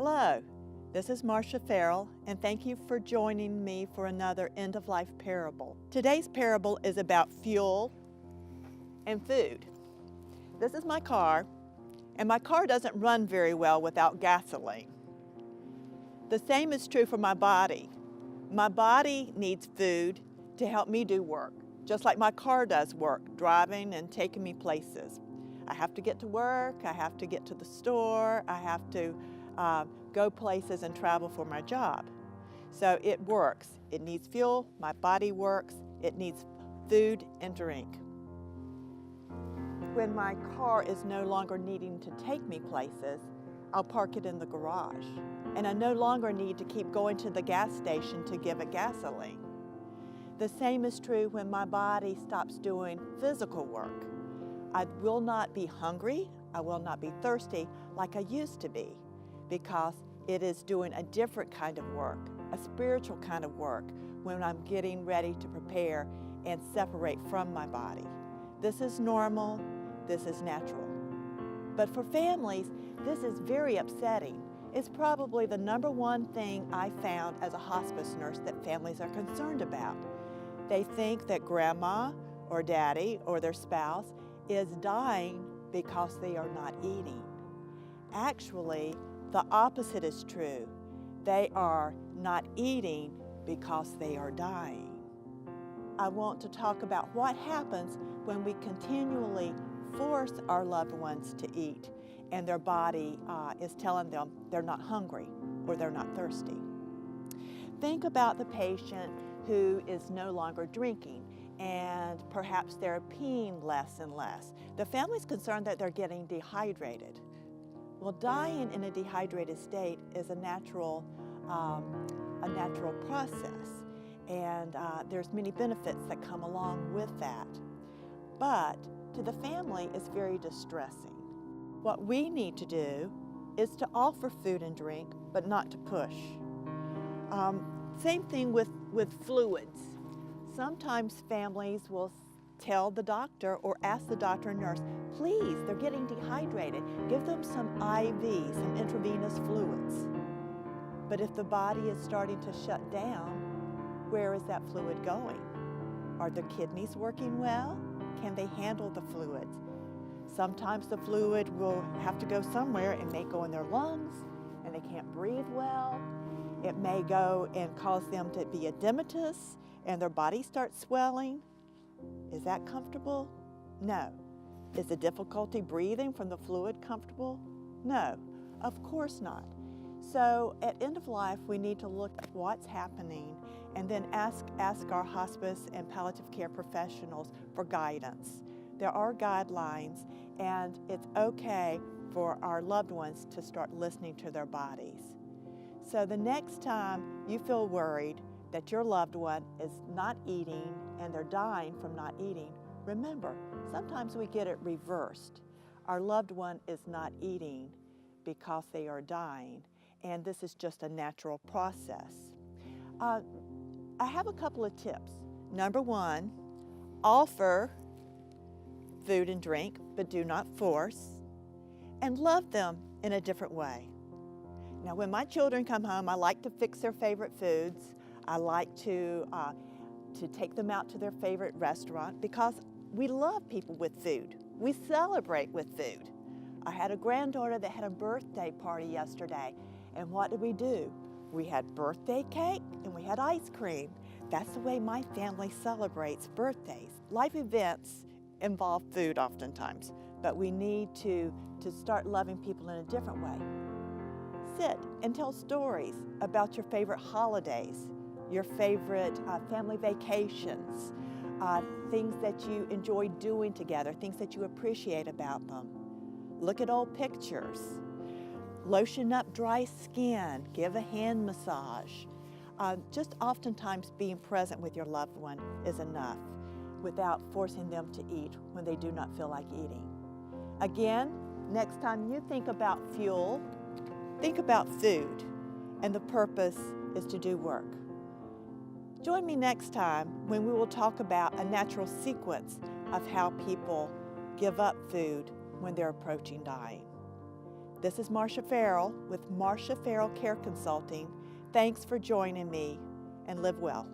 Hello, this is Marcia Farrell, and thank you for joining me for another end-of-life parable. Today's parable is about fuel and food. This is my car, and my car doesn't run very well without gasoline. The same is true for my body. My body needs food to help me do work, just like my car does work, driving and taking me places. I have to get to work, I have to get to the store, I have to go places and travel for my job. So it works. It needs fuel, my body works, it needs food and drink. When my car is no longer needing to take me places, I'll park it in the garage. And I no longer need to keep going to the gas station to give it gasoline. The same is true when my body stops doing physical work. I will not be hungry, I will not be thirsty like I used to be, because it is doing a different kind of work, a spiritual kind of work, when I'm getting ready to prepare and separate from my body. This is normal, this is natural. But for families, this is very upsetting. It's probably the number one thing I found as a hospice nurse that families are concerned about. They think that grandma or daddy or their spouse is dying because they are not eating. Actually, the opposite is true. They are not eating because they are dying. I want to talk about what happens when we continually force our loved ones to eat and their body is telling them they're not hungry or they're not thirsty. Think about the patient who is no longer drinking and perhaps they're peeing less and less. The family's concerned that they're getting dehydrated. Well, dying in a dehydrated state is a natural process, and there's many benefits that come along with that. But to the family, it's very distressing. What we need to do is to offer food and drink, but not to push. Same thing with fluids. Sometimes families will tell the doctor or ask the doctor and nurse, please, they're getting dehydrated. Give them some IV, some intravenous fluids. But if the body is starting to shut down, where is that fluid going? Are their kidneys working well? Can they handle the fluids? Sometimes the fluid will have to go somewhere. It may go in their lungs and they can't breathe well. It may go and cause them to be edematous and their body starts swelling. Is that comfortable? No. Is the difficulty breathing from the fluid comfortable? No, of course not. So at end of life, we need to look at what's happening and then ask our hospice and palliative care professionals for guidance. There are guidelines, and it's okay for our loved ones to start listening to their bodies. So the next time you feel worried that your loved one is not eating and they're dying from not eating, remember, sometimes we get it reversed. Our loved one is not eating because they are dying, and this is just a natural process. I have a couple of tips. Number one, offer food and drink, but do not force, and love them in a different way. Now, when my children come home, I like to fix their favorite foods. I like to take them out to their favorite restaurant because we love people with food. We celebrate with food. I had a granddaughter that had a birthday party yesterday, and what did we do? We had birthday cake and we had ice cream. That's the way my family celebrates birthdays. Life events involve food oftentimes, but we need to start loving people in a different way. Sit and tell stories about your favorite holidays, your favorite family vacations, things that you enjoy doing together, things that you appreciate about them. Look at old pictures. Lotion up dry skin, give a hand massage. Just oftentimes being present with your loved one is enough without forcing them to eat when they do not feel like eating. Again, next time you think about fuel, think about food, and the purpose is to do work. Join me next time when we will talk about a natural sequence of how people give up food when they're approaching dying. This is Marcia Farrell with Marcia Farrell Care Consulting. Thanks for joining me, and live well.